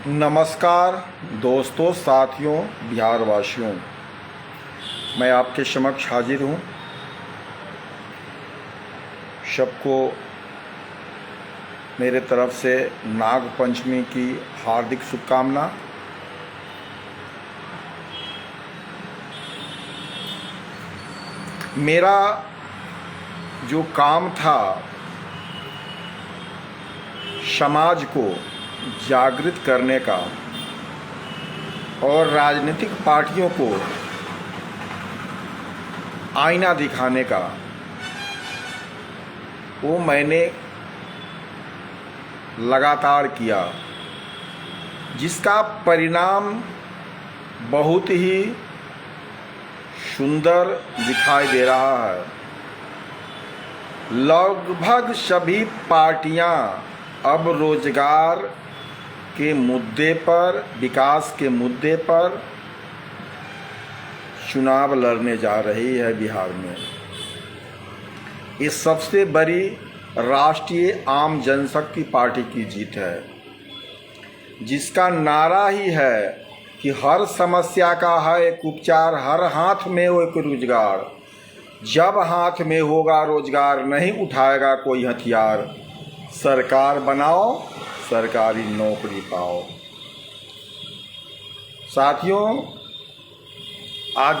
नमस्कार दोस्तों, साथियों, बिहार वासियों। मैं आपके समक्ष हाजिर हूँ। सबको मेरे तरफ से नाग पंचमी की हार्दिक शुभकामना। मेरा जो काम था समाज को जागृत करने का और राजनीतिक पार्टियों को आईना दिखाने का, वो मैंने लगातार किया, जिसका परिणाम बहुत ही सुंदर दिखाई दे रहा है। लगभग सभी पार्टियां अब रोजगार के मुद्दे पर, विकास के मुद्दे पर चुनाव लड़ने जा रही है बिहार में। ये सबसे बड़ी राष्ट्रीय आम जनशक्ति पार्टी की जीत है, जिसका नारा ही है कि हर समस्या का है एक उपचार, हर हाथ में हो एक रोजगार। जब हाथ में होगा रोजगार, नहीं उठाएगा कोई हथियार। सरकार बनाओ, सरकारी नौकरी पाओ। साथियों, आज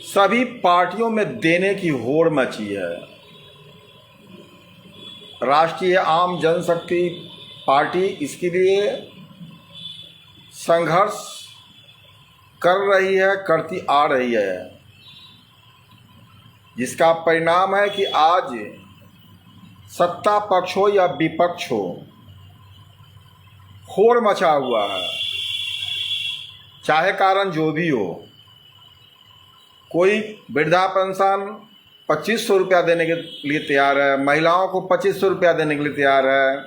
सभी पार्टियों में देने की होड़ मची है। राष्ट्रीय आम जनशक्ति पार्टी इसके लिए संघर्ष कर रही है, करती आ रही है, जिसका परिणाम है कि आज सत्ता पक्ष हो या विपक्ष हो, होड़ मचा हुआ है। चाहे कारण जो भी हो, कोई वृद्धा पेंशन 2500 रुपया देने के लिए तैयार है, महिलाओं को 2500 रुपया देने के लिए तैयार है,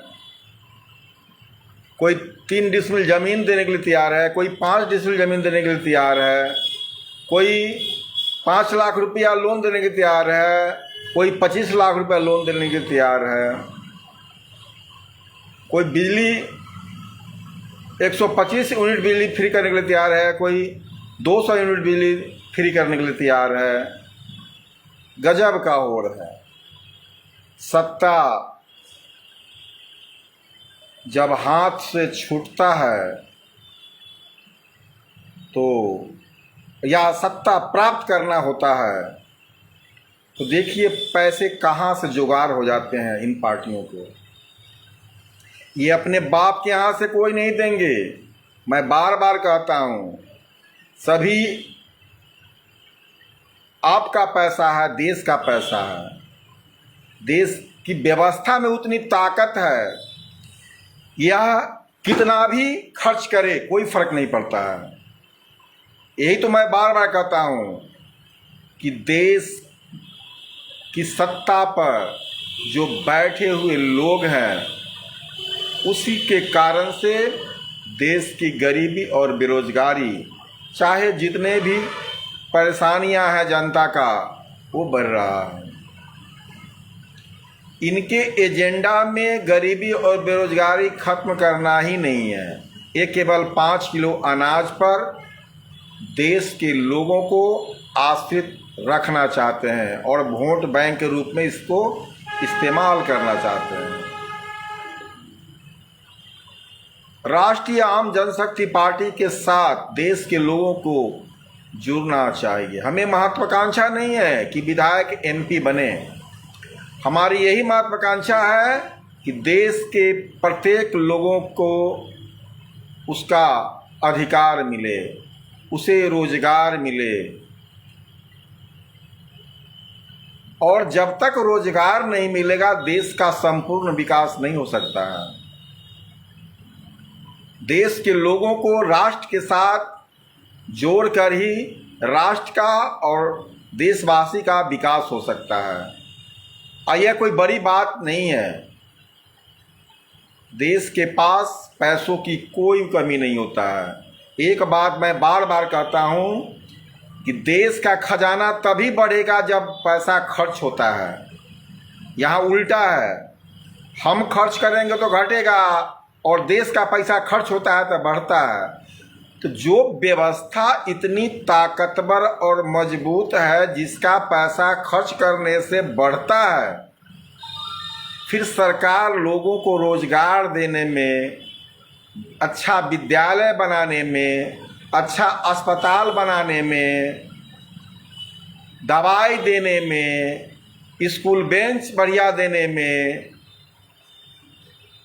कोई 3 डिसमिल ज़मीन देने के लिए तैयार है, कोई 5 डिसमिल ज़मीन देने के लिए तैयार है, कोई 5 लाख रुपया लोन देने के लिए तैयार है, कोई 25 लाख रुपया लोन देने के लिए तैयार है, कोई बिजली 125 यूनिट बिजली फ्री करने के लिए तैयार है, कोई 200 यूनिट बिजली फ्री करने के लिए तैयार है। गजब का होड़ है। सत्ता जब हाथ से छूटता है तो, या सत्ता प्राप्त करना होता है, तो देखिए पैसे कहाँ से जुगाड़ हो जाते हैं इन पार्टियों को। ये अपने बाप के यहाँ से कोई नहीं देंगे। मैं बार बार कहता हूँ, सभी आपका पैसा है, देश का पैसा है। देश की व्यवस्था में उतनी ताकत है, यह कितना भी खर्च करे कोई फर्क नहीं पड़ता है। यही तो मैं बार बार कहता हूँ कि देश की सत्ता पर जो बैठे हुए लोग हैं, उसी के कारण से देश की गरीबी और बेरोजगारी, चाहे जितने भी परेशानियां हैं जनता का, वो बढ़ रहा है। इनके एजेंडा में गरीबी और बेरोजगारी खत्म करना ही नहीं है। ये केवल 5 किलो अनाज पर देश के लोगों को आश्रित रखना चाहते हैं और वोट बैंक के रूप में इसको इस्तेमाल करना चाहते हैं। राष्ट्रीय आम जनशक्ति पार्टी के साथ देश के लोगों को जुड़ना चाहिए। हमें महत्वाकांक्षा नहीं है कि विधायक MP बने। हमारी यही महत्वाकांक्षा है कि देश के प्रत्येक लोगों को उसका अधिकार मिले, उसे रोजगार मिले। और जब तक रोजगार नहीं मिलेगा, देश का संपूर्ण विकास नहीं हो सकता है। देश के लोगों को राष्ट्र के साथ जोड़कर ही राष्ट्र का और देशवासी का विकास हो सकता है। यह कोई बड़ी बात नहीं है। देश के पास पैसों की कोई कमी नहीं होता है। एक बात मैं बार बार कहता हूं कि देश का खजाना तभी बढ़ेगा जब पैसा खर्च होता है। यहाँ उल्टा है, हम खर्च करेंगे तो घटेगा, और देश का पैसा खर्च होता है तो बढ़ता है। तो जो व्यवस्था इतनी ताकतवर और मजबूत है, जिसका पैसा खर्च करने से बढ़ता है, फिर सरकार लोगों को रोजगार देने में, अच्छा विद्यालय बनाने में, अच्छा अस्पताल बनाने में, दवाई देने में, स्कूल बेंच बढ़िया देने में,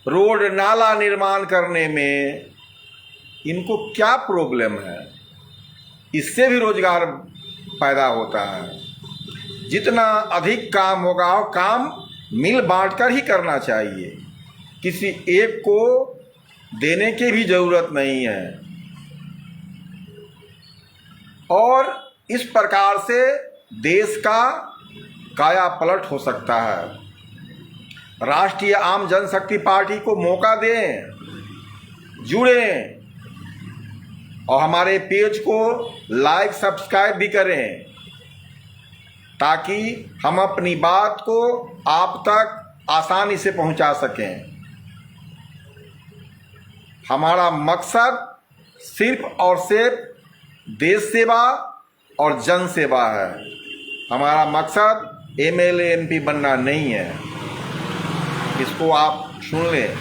रोड नाला निर्माण करने में, इनको क्या प्रॉब्लम है? इससे भी रोजगार पैदा होता है। जितना अधिक काम होगा, काम मिल बांट कर ही करना चाहिए, किसी एक को देने की भी जरूरत नहीं है। और इस प्रकार से देश का काया पलट हो सकता है। राष्ट्रीय आम जनशक्ति पार्टी को मौका दें, जुड़ें और हमारे पेज को लाइक सब्सक्राइब भी करें, ताकि हम अपनी बात को आप तक आसानी से पहुंचा सकें। हमारा मकसद सिर्फ और सिर्फ देश सेवा और जन सेवा है। हमारा मकसद एमएलए एमपी बनना नहीं है। इसको आप सुन लें।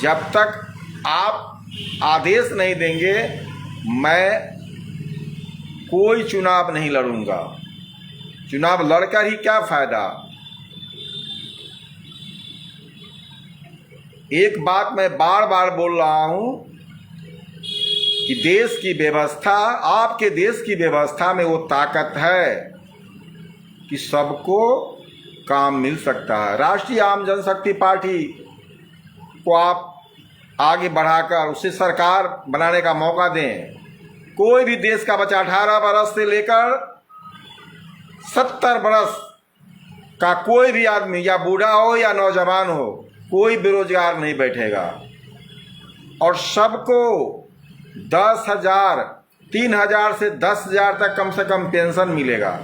जब तक आप आदेश नहीं देंगे, मैं कोई चुनाव नहीं लड़ूंगा। चुनाव लड़कर ही क्या फायदा? एक बात मैं बार बार बोल रहा हूं कि देश की व्यवस्था, आपके देश की व्यवस्था में वो ताकत है कि सबको काम मिल सकता है। राष्ट्रीय आम जनशक्ति पार्टी को आप आगे बढ़ाकर उसे सरकार बनाने का मौका दें। कोई भी देश का बच्चा 18 बरस से लेकर 70 बरस का कोई भी आदमी, या बूढ़ा हो या नौजवान हो, कोई बेरोजगार नहीं बैठेगा। और सबको 10,000, 3,000 से 10,000 तक कम से कम पेंशन मिलेगा।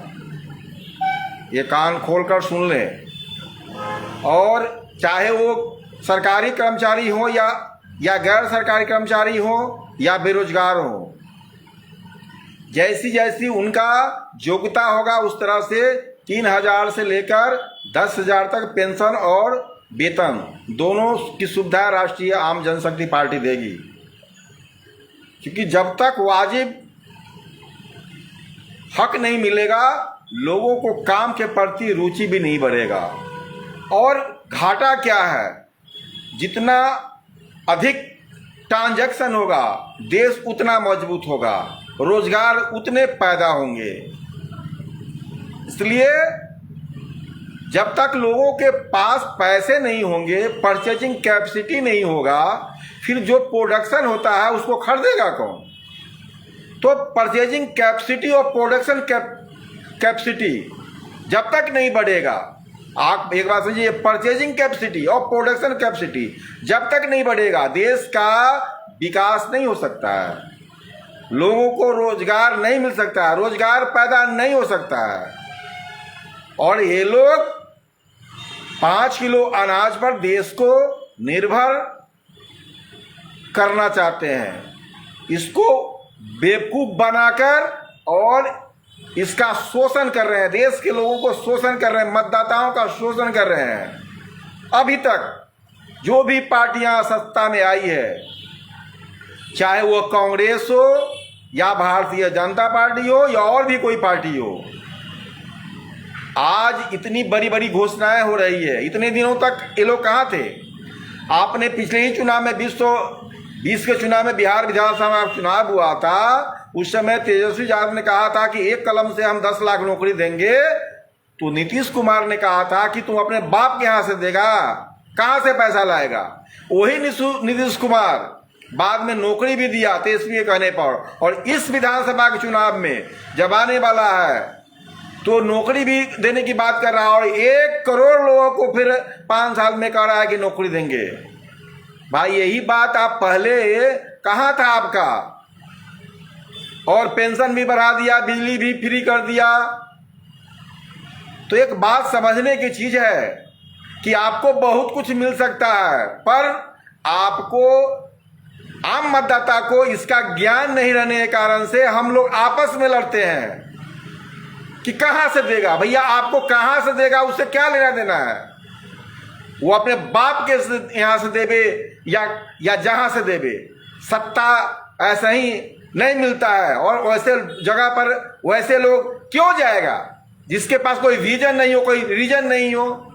ये कान खोलकर सुन लें। और चाहे वो सरकारी कर्मचारी हो या गैर सरकारी कर्मचारी हो या बेरोजगार हो, जैसी जैसी उनका योग्यता होगा उस तरह से 3,000 से लेकर 10,000 तक पेंशन और वेतन दोनों की सुविधा राष्ट्रीय आम जनशक्ति पार्टी देगी। क्योंकि जब तक वाजिब हक नहीं मिलेगा, लोगों को काम के प्रति रुचि भी नहीं बढ़ेगा। और घाटा क्या है? जितना अधिक ट्रांजैक्शन होगा, देश उतना मजबूत होगा, रोजगार उतने पैदा होंगे। इसलिए जब तक लोगों के पास पैसे नहीं होंगे, परचेजिंग कैपेसिटी नहीं होगा, फिर जो प्रोडक्शन होता है उसको खरीदेगा कौन? तो परचेजिंग कैपेसिटी और प्रोडक्शन कैपेसिटी जब तक नहीं बढ़ेगा, आप एक बात समझिए, परचेजिंग कैपेसिटी और प्रोडक्शन कैपेसिटी जब तक नहीं बढ़ेगा, देश का विकास नहीं हो सकता है। लोगों को रोजगार नहीं मिल सकता है, रोजगार पैदा नहीं हो सकता है। और ये लोग 5 किलो अनाज पर देश को निर्भर करना चाहते हैं। इसको बेवकूफ बनाकर और इसका शोषण कर रहे हैं, देश के लोगों को शोषण कर रहे हैं, मतदाताओं का शोषण कर रहे हैं। अभी तक जो भी पार्टियां सत्ता में आई है, चाहे वो कांग्रेस हो या भारतीय जनता पार्टी हो या और भी कोई पार्टी हो, आज इतनी बड़ी बड़ी घोषणाएं हो रही है। इतने दिनों तक ये लोग कहाँ थे? आपने पिछले ही चुनाव में 2020 के चुनाव में बिहार विधानसभा चुनाव हुआ था, उस समय तेजस्वी यादव ने कहा था कि एक कलम से हम 10 लाख नौकरी देंगे। तो नीतीश कुमार ने कहा था कि तुम अपने बाप के यहाँ से देगा, कहाँ से पैसा लाएगा? वही नीतीश कुमार बाद में नौकरी भी दिया तेजस्वी के कहने पर। और इस विधानसभा के चुनाव में जब आने वाला है तो नौकरी भी देने की बात कर रहा है, और 1 करोड़ लोगों को फिर 5 साल में कह रहा है कि नौकरी देंगे। भाई यही बात आप पहले कहाँ था आपका? और पेंशन भी बढ़ा दिया, बिजली भी फ्री कर दिया। तो एक बात समझने की चीज है कि आपको बहुत कुछ मिल सकता है, पर आपको आम मतदाता को इसका ज्ञान नहीं रहने के कारण से हम लोग आपस में लड़ते हैं कि कहां से देगा। भैया आपको कहां से देगा उससे क्या लेना देना है। वो अपने बाप के यहां से देवे या जहां से देवे, सत्ता ऐसा ही नहीं मिलता है। और वैसे जगह पर वैसे लोग क्यों जाएगा जिसके पास कोई विजन नहीं हो, कोई रीजन नहीं हो।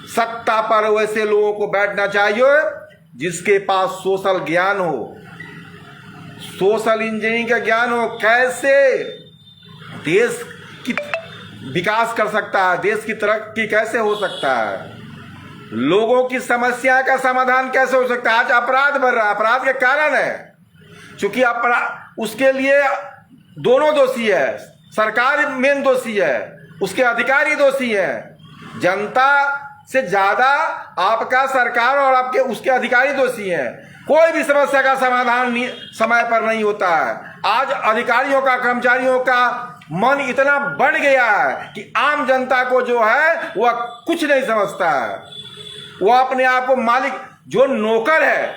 सत्ता पर वैसे लोगों को बैठना चाहिए जिसके पास सोशल ज्ञान हो, सोशल इंजीनियरिंग का ज्ञान हो, कैसे देश की विकास कर सकता है, देश की तरक्की कैसे हो सकता है, लोगों की समस्या का समाधान कैसे हो सकता है। आज अपराध बढ़ रहा है, अपराध के कारण है क्योंकि अपराध, उसके लिए दोनों दोषी है, सरकार मेन दोषी है, उसके अधिकारी दोषी है। जनता से ज्यादा आपका सरकार और आपके उसके अधिकारी दोषी हैं। कोई भी समस्या का समाधान समय पर नहीं होता है। आज अधिकारियों का, कर्मचारियों का मन इतना बढ़ गया है कि आम जनता को जो है वह कुछ नहीं समझता है। वह अपने आप को मालिक, जो नौकर है,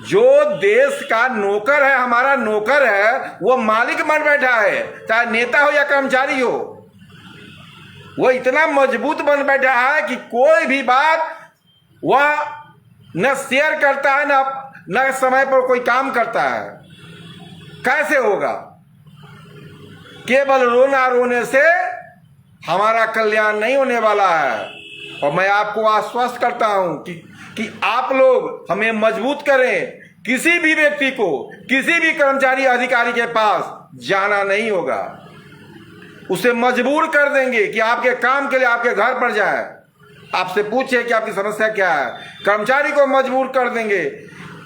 जो देश का नौकर है, हमारा नौकर है, वो मालिक बन बैठा है, चाहे नेता हो या कर्मचारी हो। वो इतना मजबूत बन बैठा है कि कोई भी बात वह न शेयर करता है, न समय पर कोई काम करता है। कैसे होगा? केवल रोना रोने से हमारा कल्याण नहीं होने वाला है। और मैं आपको आश्वस्त करता हूं कि आप लोग हमें मजबूत करें। किसी भी व्यक्ति को, किसी भी कर्मचारी अधिकारी के पास जाना नहीं होगा। उसे मजबूर कर देंगे कि आपके काम के लिए आपके घर पर जाए, आपसे पूछे कि आपकी समस्या क्या है। कर्मचारी को मजबूर कर देंगे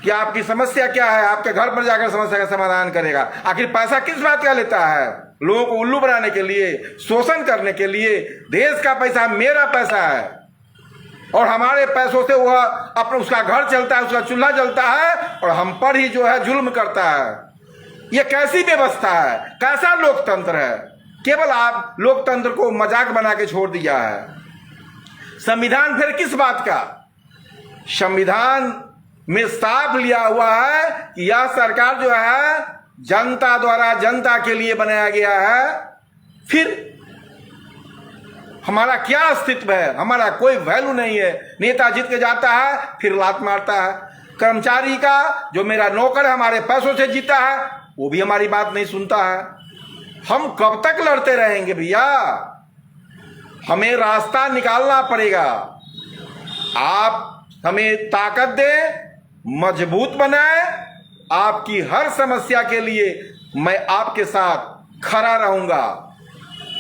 कि आपकी समस्या क्या है, आपके घर पर जाकर समस्या का समाधान करेगा। आखिर पैसा किस बात का लेता है? लोगों को उल्लू बनाने के लिए, शोषण करने के लिए। देश का पैसा मेरा पैसा है और हमारे पैसों से वह अपना उसका घर चलता है, उसका चूल्हा जलता है और हम पर ही जो है जुल्म करता है। यह कैसी व्यवस्था है? कैसा लोकतंत्र है? केवल आप लोकतंत्र को मजाक बना के छोड़ दिया है। संविधान फिर किस बात का? संविधान में साफ लिया हुआ है कि यह सरकार जो है जनता द्वारा जनता के लिए बनाया गया है। फिर हमारा क्या अस्तित्व है? हमारा कोई वैल्यू नहीं है। नेता जीत के जाता है फिर लात मारता है। कर्मचारी का, जो मेरा नौकर है, हमारे पैसों से जीता है, वो भी हमारी बात नहीं सुनता है। हम कब तक लड़ते रहेंगे भैया? हमें रास्ता निकालना पड़ेगा। आप हमें ताकत दें, मजबूत बनाए। आपकी हर समस्या के लिए मैं आपके साथ खड़ा रहूंगा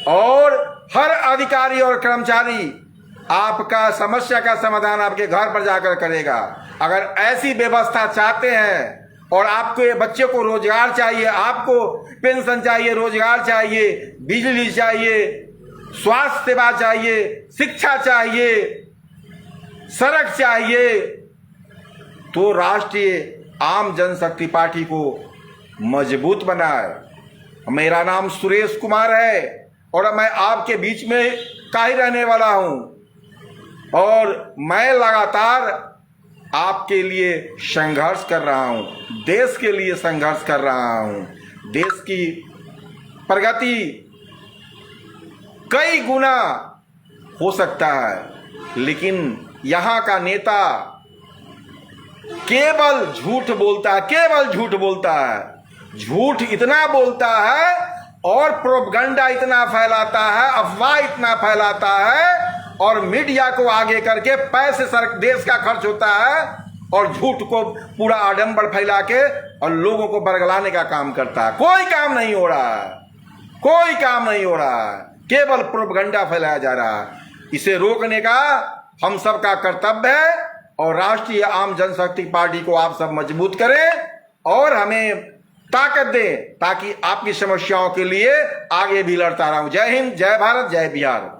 और हर अधिकारी और कर्मचारी आपका समस्या का समाधान आपके घर पर जाकर करेगा। अगर ऐसी व्यवस्था चाहते हैं और आपके बच्चे को रोजगार चाहिए, आपको पेंशन चाहिए, रोजगार चाहिए, बिजली चाहिए, स्वास्थ्य सेवा चाहिए, शिक्षा चाहिए, सड़क चाहिए, तो राष्ट्रीय आम जनशक्ति पार्टी को मजबूत बनाए। मेरा नाम सुरेश कुमार है और मैं आपके बीच में का ही रहने वाला हूं और मैं लगातार आपके लिए संघर्ष कर रहा हूं, देश के लिए संघर्ष कर रहा हूं। देश की प्रगति कई गुना हो सकता है, लेकिन यहां का नेता केवल झूठ बोलता है, केवल झूठ बोलता है। झूठ इतना बोलता है और प्रोपगंडा इतना फैलाता है, अफवाह इतना फैलाता है और मीडिया को आगे करके पैसे देश का खर्च होता है और झूठ को पूरा आडंबर फैला के और लोगों को बरगलाने का काम करता है। कोई काम नहीं हो रहा है, कोई काम नहीं हो रहा है, केवल प्रोपगंडा फैलाया जा रहा है। इसे रोकने का हम सबका कर्तव्य है और राष्ट्रीय आम जनशक्ति पार्टी को आप सब मजबूत करें और हमें ताकत दें ताकि आपकी समस्याओं के लिए आगे भी लड़ता रहूं। जय हिंद, जय भारत, जय बिहार।